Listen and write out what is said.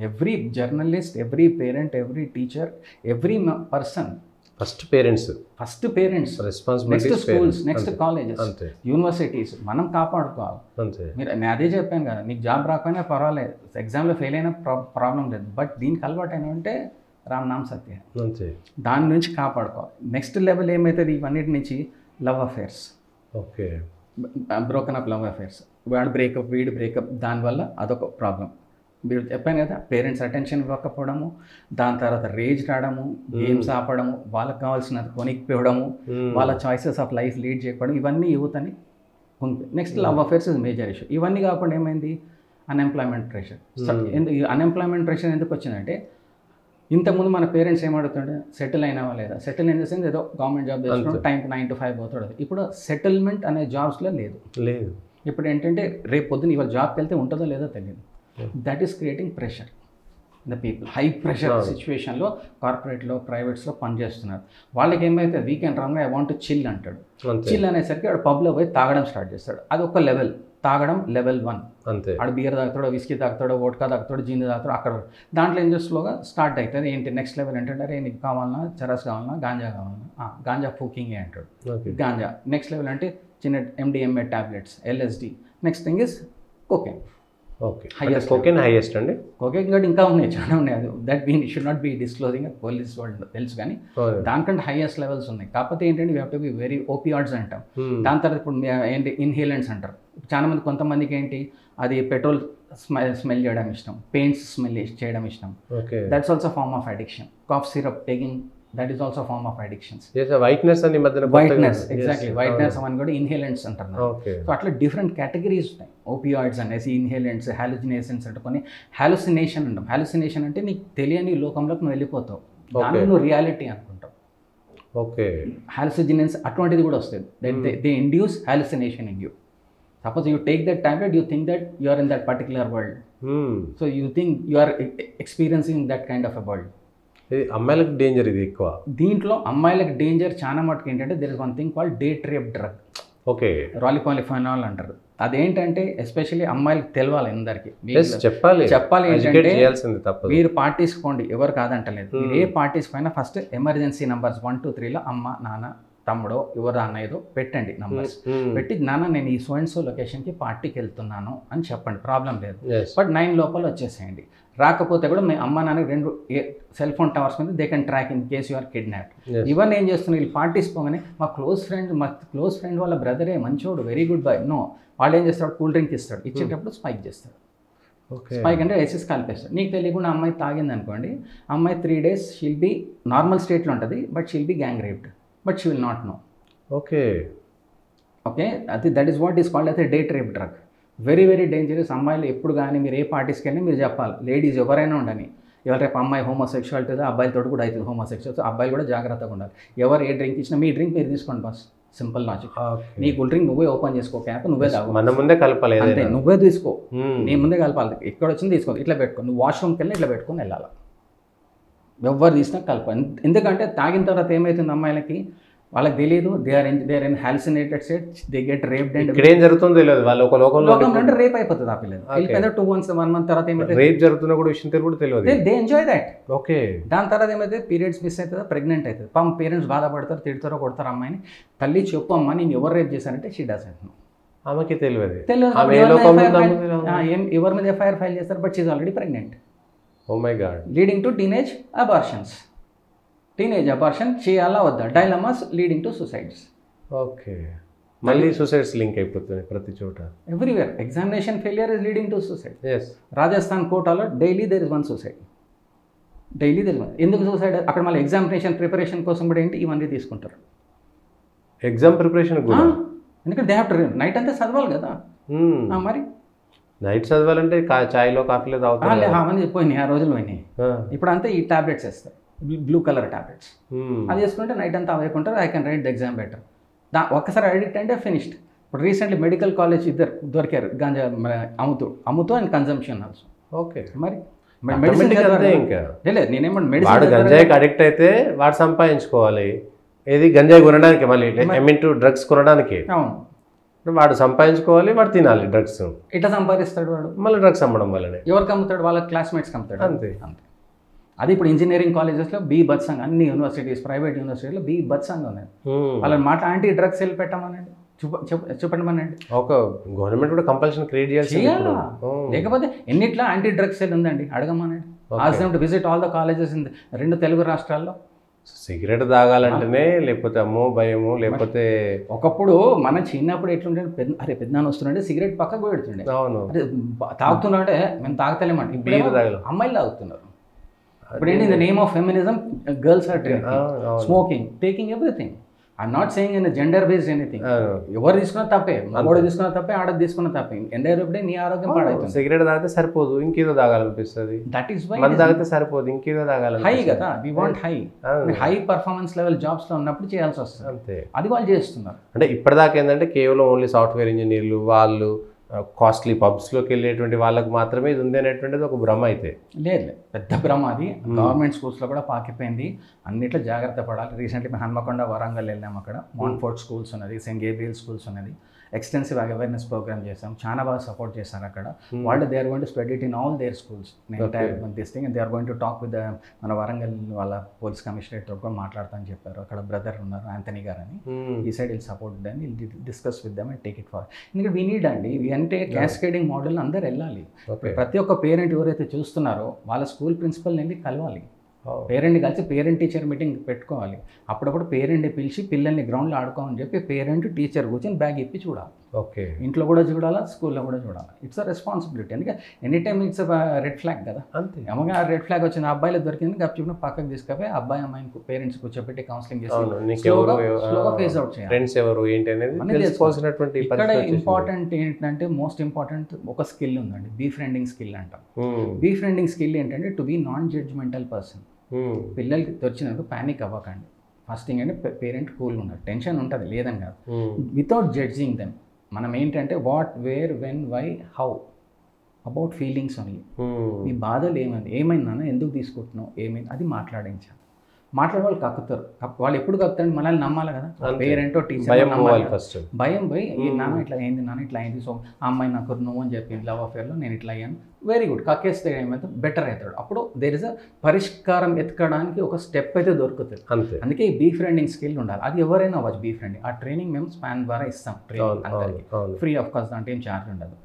Every journalist, every parent, every teacher, every person, first parents responsibility, next schools, next colleges, universities మనం కాపాడుకోవాలి. నేను అదే చెప్పాను కదా, నీకు జాబ్ రాకపోయినా పర్వాలేదు, ఎగ్జామ్లో ఫెయిల్ అయినా ప్రాబ్లం లేదు, బట్ దీనికి అలవాటు అయినా అంటే రామ్ నామ్ సత్య, దాని నుంచి కాపాడుకోవాలి. నెక్స్ట్ లెవెల్ ఏమవుతుంది, ఇవన్నిటి నుంచి love affairs, okay, broken up love affairs, వాడు బ్రేకప్, వీడు బ్రేకప్, దానివల్ల అదొక ప్రాబ్లం. మీరు చెప్పాను కదా, పేరెంట్స్ అటెన్షన్ ఇవ్వకపోవడము, దాని తర్వాత రేజ్ రావడము, గేమ్స్ ఆపడము, వాళ్ళకి కావాల్సినది కొనికపోవడము, వాళ్ళ చాయిసెస్ ఆఫ్ లైఫ్ లీడ్ చేయకపోవడం, ఇవన్నీ యూత్ని ఉంది. Next love affairs is major issue. ఇవన్నీ కాకుండా ఏమైంది, అన్ఎంప్లాయ్మెంట్ ప్రెషర్. అన్ఎంప్లాయ్మెంట్ ప్రెషర్ ఎందుకు వచ్చిందంటే, ఇంతకుముందు మన పేరెంట్స్ ఏమడుగుతుండే, సెటిల్ అయినావా లేదా, సెటిల్ ఇన్ ద సెన్స్ ఏదో గవర్నమెంట్ జాబ్ చేస్తున్నాడు, టైంకి 9 to 5 పోతాడు. ఇప్పుడు సెటిల్మెంట్ అనే జాబ్స్లో లేదు. ఇప్పుడు ఏంటంటే రేపు పొద్దున్న ఇవాళ జాబ్కి వెళ్తే ఉంటుందో లేదో తెలియదు. That is creating pressure the people. High pressure సిచ్యువేషన్లో కార్పొరేట్లో, ప్రైవేట్స్లో పనిచేస్తున్నారు. వాళ్ళకి ఏమైతే వీకెండ్ రాగా ఐ వాంట్ టు చిల్ అంటాడు. చిల్ అనేసరికి వాడు పబ్లో పోయి తాగడం స్టార్ట్ చేస్తాడు. అది ఒక లెవెల్, తాగడం లెవెల్ 1. అంతే. ఆడు బీర్ తాగుతాడో, విస్కీ తాగుతాడో, వోడ్కా తాగుతాడో, జింది తాగుతాడో, అక్కడ దాంట్లో ఏం స్లోగా స్టార్ట్ అవుతుంది. ఏంటి నెక్స్ట్ లెవెల్ ఏంటంటే, అరే నీకు కావాలన్నా చరస్ కావాలన్నా, గాంజా కావాలన్నా, గాంజా ఫూకింగే అంటాడు, గాంజా. నెక్స్ట్ లెవెల్ అంటే చిన్న MDMA tablets, LSD. Next thing is cocoon. Okay, cocoon highest అండి. కోకెన్ కూడా ఇంకా ఉన్నాయి, చాలా ఉన్నాయి. అది that mean should not be disclosing, police వాళ్ళు తెలుసు, కానీ దానికంటే హైయెస్ట్ లెవెల్స్ ఉన్నాయి. కాకపోతే ఏంటంటే we have to be very opioids అంటాం. దాని తర్వాత ఇప్పుడు ఏంటి ఇన్హేలెంట్స్ అంటారు. చాలా మంది, కొంతమందికి ఏంటి అది పెట్రోల్ స్మెల్ చేయడం ఇష్టం, పెయింట్స్ స్మెల్ చేయడం ఇష్టం. That's also form of addiction. Cough syrup taking, that is also a form of addictions. Yes, whiteness and whiteness, exactly. Whiteness avan kuda inhalants antaru. Okay. So atla different categories unnai. Opioids anesi, inhalants, hallucinations ante konni hallucination antam. Hallucination ante నీ తెలియని లోకంలోకి నువ్వు వెళ్ళిపోతావు, దాన్ని నువ్వు reality అనుకుంటావు. Okay. hallucinations అటువంటిది కూడా వస్తుంది. They induce hallucination in you. Suppose you take that tablet, you think that you are in that particular world. So you think you are experiencing that kind of a world. అమ్మాయిలకు danger ఇది ఎక్కువ. దీంట్లో అమ్మాయిలకు danger చాలా మటుకు ఏంటంటే, there is one thing called date rape drug. Okay, రాలిపాలిఫెనాల్ అంటారు. అదేంటంటే ఎస్పెషల్లీ అమ్మాయిలకు తెలవాలి, అందరికీ చెప్పాలి ఏంటంటే, మీరు పార్టీస్ పోండి, ఎవరు కాదంటలేదు, మీరు ఏ పార్టీస్ పైన ఫస్ట్ ఎమర్జెన్సీ నంబర్స్ 1 2 3లో అమ్మ, నాన్న, తమ్ముడో, ఎవరు అన్నయ్యదో పెట్టండి నంబర్స్. పెట్టి, నాన్న నేను ఈ సో అండ్ సో లొకేషన్కి పార్టీకి వెళ్తున్నాను అని చెప్పండి, ప్రాబ్లం లేదు. బట్ 9 లోపల వచ్చేసేయండి. రాకపోతే కూడా మీ అమ్మ నాన్నకి 2 సెల్ ఫోన్ టవర్స్ మీద they can track in case you are kidnap. ఇవన్నీ ఏం చేస్తున్నారు, వీళ్ళు పార్టీస్ పోగానే మా క్లోజ్ ఫ్రెండ్ వాళ్ళ బ్రదరే మంచోడు, వెరీ గుడ్ బాయ్, నో, వాళ్ళు ఏం చేస్తాడు, కూల్ డ్రింక్ ఇస్తాడు, ఇచ్చేటప్పుడు స్పైక్ చేస్తాడు. స్పైక్ అంటే ఎసెస్ కలిపేస్తాడు. నీకు తెలియకుండా అమ్మాయి తాగింది అనుకోండి, అమ్మాయి 3 days షీల్ బి నార్మల్ స్టేట్లో ఉంటుంది, but she'll be gang raped, but she will not know. Okay, that is what is called as a date rape drug. Very very dangerous. అమ్మాయిలు ఎప్పుడు కానీ మీరు ఏ పార్టీస్కి వెళ్ళి మీరు చెప్పాలి, లేడీస్ ఎవరైనా ఉండని, ఎవరు రేపు అమ్మాయి హోమోసెక్షువాలిటీ అబ్బాయిలతో కూడా అవుతుంది హోమోసెక్షువల్, అబ్బాయిలు కూడా జాగ్రత్తగా ఉండాలి. ఎవరు ఏ డ్రింక్ ఇచ్చినా మీ డ్రింక్ మీరు తీసుకోండి బస్, సింపుల్ లాజిక్. నీ కూల్ డ్రింక్ నువ్వే ఓపెన్ చేసుకో, క్యాప్ నువ్వే తాగు, మన ముందే కలపాలి, అంతే, నువ్వే తీసుకో, నీ ముందే కలపాలి. ఎక్కడ వచ్చింది తీసుకో, ఇట్లా పెట్టుకో, నువ్వు వాష్రూమ్కి వెళ్ళి ఇట్లా పెట్టుకొని వెళ్ళాలి, ఎవరు తీసినా కలపాలి. ఎందుకంటే తాగిన తర్వాత ఏమవుతుంది, అమ్మాయిలకి వాళ్ళకి తెలియదు, they are in hallucinated state, they get raped. And ఇక్కడ ఏం జరుగుతుందో తెలియదు, వాళ్ళు ఒక లోకంలో అంటే రేప్ అయిపోతుంది ఆ పిల్లలు. 2 months 1 month తర్వాత ఏమైతే రేప్ జరుగుతున్నా కూడా విషయం కూడా తెలియదు, దే ఎంజాయ్ దట్. ఓకే, దాని తర్వాత ఏమైతే పీరియడ్స్ మిస్ అవుతుందో, ప్రెగ్నెంట్ అవుతుంది. పేరెంట్స్ బాధపడతారు, తిడతారో కొడతారు అమ్మాయిని. తల్లి చెప్పు అమ్మ నేను ఎవరు రేప్ చేశారంటే షీ డజంట్ నో, ఆమెకి తెలియదు. ఎవరి మీద FIR ఫైల్ చేస్తారు, but she is already pregnant. Oh my god. Leading to teenage abortions. Teenage abortion చేయాలా వద్దా, dilemmas leading to suicides. Okay, మళ్ళీ సూసైడ్స్ లింక్ అయిపోతుంది ప్రతి చోట, everywhere. Examination failure is leading to suicide. Rajasthan కోటాలో daily there is 1 suicide. Daily there is 1. ఎందుకు suicide? అక్కడ మళ్ళీ ఎగ్జామినేషన్ ప్రిపరేషన్ కోసం కూడా ఏంటి ఇవన్నీ తీసుకుంటారు, ఎగ్జామ్ ప్రిపరేషన్ కూడా. ఎందుకంటే దే హ్యావ్ టు నైట్ అంతా చదవాలి కదా. మరి నైట్ చదవాలంటే చాయ్లో కాఫీలో తాగుతారు, అవన్నీ పోయినాయి, ఆ రోజులు పోయినాయి. ఇప్పుడు అంతా ఈ టాబ్లెట్స్ వేస్తారు, బ్లూ కలర్ టాబ్లెట్స్. అది వేసుకుంటే నైట్ అంతా అవేకుంటారు, I can write the exam better. ఒక్కసారి అడిక్ట్ అంటే ఫినిష్డ్. ఇప్పుడు రీసెంట్లీ మెడికల్ కాలేజ్ ఇద్దరు దొరికారు, గాంజా అమ్ముతూ అండ్ కన్జంప్షన్ ఆల్సో. ఓకే, మరి లేదు నేనేమో మెడిసిన్ గంజాయికి అడిక్ట్ అయితే వాడు సంపాదించుకోవాలి, ఏది గంజాయి కొనడానికి, మళ్ళీ డ్రగ్స్ కొనడానికి. అవును, వాడు సంపాదించుకోవాలి, వాడు తినాలి డ్రగ్స్. ఇట్లా సంపాదిస్తాడు వాడు, మళ్ళీ డ్రగ్స్ అమ్మడం వల్లనే. ఎవరికి అమ్ముతాడు? వాళ్ళ క్లాస్మేట్స్కి అమ్ముతాడు. అంతే. అంతే. అది ఇప్పుడు ఇంజనీరింగ్ కాలేజెస్లో బీభత్సంగా, అన్ని యూనివర్సిటీస్, ప్రైవేట్ యూనివర్సిటీలో బీభత్సంగా ఉన్నాయి. వాళ్ళని మాట యాంటీ డ్రగ్స్ సెల్ పెట్టమనండి, చూపెట్టమనండి. ఒక గవర్నమెంట్ కూడా కంపల్షన్ క్రియేట్ చేయాలా? లేకపోతే ఎన్నిట్లా యాంటీ డ్రగ్స్ సెల్ ఉందండి, అడగమనండి. Ask them to visit all the colleges in 2 Telugu రాష్ట్రాల్లో. సిగరెట్ తాగాలంటేనే లేకపోతే అమ్మో భయము, లేకపోతే ఒకప్పుడు మన చిన్నప్పుడు ఎట్లుంటే పెద్దనాన్న వస్తుండే సిగరెట్ పక్కకు పెడుతుండే. అవును, అంటే తాగుతున్నాడే, మేము తాగతలేమండి. ఇప్పుడు అమ్మాయిలు తాగుతున్నారు. ఇప్పుడు ఏంటి, in the name of feminism girls are drinking, smoking, taking everything. I'm not saying in gender based anything. ఎవరు తీసుకున్నా తప్పే, మగోడు తీసుకున్న తప్పే, ఆడది తీసుకున్న తప్పే. ఎండైరెక్ట్ నీ ఆరోగ్యం పాడవుతుంది. సిగరెట్ తాగితే సరిపోదు, ఇంకేదో తాగాలనిపిస్తుంది. దట్ ఈస్ వై మన తాగితే సరిపోదు, ఇంకేదో తాగాలి. హై కదా, we want high. High performance level jobs లో ఉన్నప్పుడు చేయాల్సి వస్తుంది. అంతే, అది వాళ్ళు చేస్తున్నారు. అంటే ఇప్పటిదాకా ఏంటంటే కేవలం ఓన్లీ సాఫ్ట్వేర్ ఇంజనీర్లు, వాళ్ళు కాస్ట్లీ పబ్స్లోకి వెళ్ళేటువంటి వాళ్ళకి మాత్రమే ఇది ఉంది అనేటువంటిది ఒక భ్రమ. అయితే లేదు, పెద్ద భ్రమ అది. గవర్నమెంట్ స్కూల్స్లో కూడా పాకిపోయింది. అన్నిట్లో జాగ్రత్త పడాలి. రీసెంట్లీ మేము హన్మకొండ, వరంగల్ వెళ్ళాము. అక్కడ మాన్ఫోర్ట్ స్కూల్స్ ఉన్నది, సెయింట్ గేబ్రియల్ స్కూల్స్ ఉన్నది. ఎక్స్టెన్సివ్ అవేర్నెస్ ప్రోగ్రామ్ చేసాం. చాలా బాగా సపోర్ట్ చేశారు అక్కడ వాళ్ళు. They are going to spread it in all their schools. This thing they are going to talk with మన వరంగల్ వాళ్ళ పోలీస్ కమిషనరేట్ తో కూడా మాట్లాడతామని చెప్పారు. అక్కడ బ్రదర్ ఉన్నారు, ఆంథనీ గారు అని. ఈ side will support them, will discuss with them and take it far. ఎందుకంటే వీ నీడ్ అండి, అంటే క్యాస్కేడింగ్ మోడల్ అందరు వెళ్ళాలి. ప్రతి ఒక్క పేరెంట్ ఎవరైతే చూస్తున్నారో వాళ్ళ స్కూల్ ప్రిన్సిపల్ని వెళ్ళి కలవాలి. పేరెంట్ని కలిసి పేరెంట్ టీచర్ మీటింగ్ పెట్టుకోవాలి. అప్పుడప్పుడు పేరెంట్ని పిలిచి పిల్లల్ని గ్రౌండ్లో ఆడుకోమని చెప్పి పేరెంట్ టీచర్ కూర్చొని బ్యాగ్ ఇప్పి చూడాలి. ఓకే, ఇంట్లో కూడా చూడాలా, స్కూల్లో కూడా చూడాలి. It's a responsibility. ఎందుకంటే any time it's red flag కదా. అంతే, ఏమగా రెడ్ ఫ్లాగ్ వచ్చిన అబ్బాయిలు దొరికింది గప్చుకుని పక్కకు తీసుకపోయి అబ్బాయి అమ్మాయిని పేరెంట్స్ కూర్చోబెట్టి కౌన్సిలింగ్ చేసి స్లోగా ఫేస్ అవుట్ చేయాలి. ఫ్రెండ్స్ ఎవరు ఏంటి అనేది తెలుసుకోవాల్సినటువంటి. ఇక్కడ ఇంపార్టెంట్ ఏంటంటే, మోస్ట్ ఇంపార్టెంట్ ఒక స్కిల్ ఉందండి, బీఫ్రెండింగ్ స్కిల్ అంటాం. బీఫ్రెండింగ్ స్కిల్ ఏంటంటే to be non judgemental person. పిల్లలకి వచ్చినప్పుడు ప్యానిక్ అవ్వకండి. ఫస్ట్ థింగ్ అంటే పేరెంట్ కూల్గా ఉన్నారు. టెన్షన్ ఉంటుంది, లేదని కాదు. Without judging them. మనం ఏంటంటే what, where, when, why, how, about feelings only. మీ బాధలు ఏమైందన్నా, ఎందుకు తీసుకుంటున్నావు, ఏమైంది, అది మాట్లాడించాలి. మాట్లాడే వాళ్ళు కక్కుతారు. వాళ్ళు ఎప్పుడు కక్కుతారు, మనల్ని నమ్మాలి కదా. పేరెంటో టీచర్ భయం పోయి, ఈ నాన్న ఇట్లా అయింది, నాన్న ఇట్లా అయింది, సో ఆ అమ్మాయి నాకు నువ్వు అని చెప్పింది లవ్ అఫేర్లో, నేను ఇట్లా అయ్యాను, వెరీ గుడ్. కక్కేస్తే ఏమైతే బెటర్ అవుతాడు. అప్పుడు దేర్ ఇస్ అ పరిష్కారం ఎత్తుకోవడానికి ఒక స్టెప్ అయితే దొరుకుతుంది. అందుకే ఈ బీఫ్రెండింగ్ స్కిల్ ఉండాలి. అది ఎవరైనా అవ్వచ్చు బీఫ్రెండింగ్. ఆ ట్రైనింగ్ మేము స్పాన్ ద్వారా ఇస్తాం, ట్రైనింగ్ అందరికీ ఫ్రీ ఆఫ్ కాస్ట్, అంటే ఏం ఛార్జ్ ఉండదు.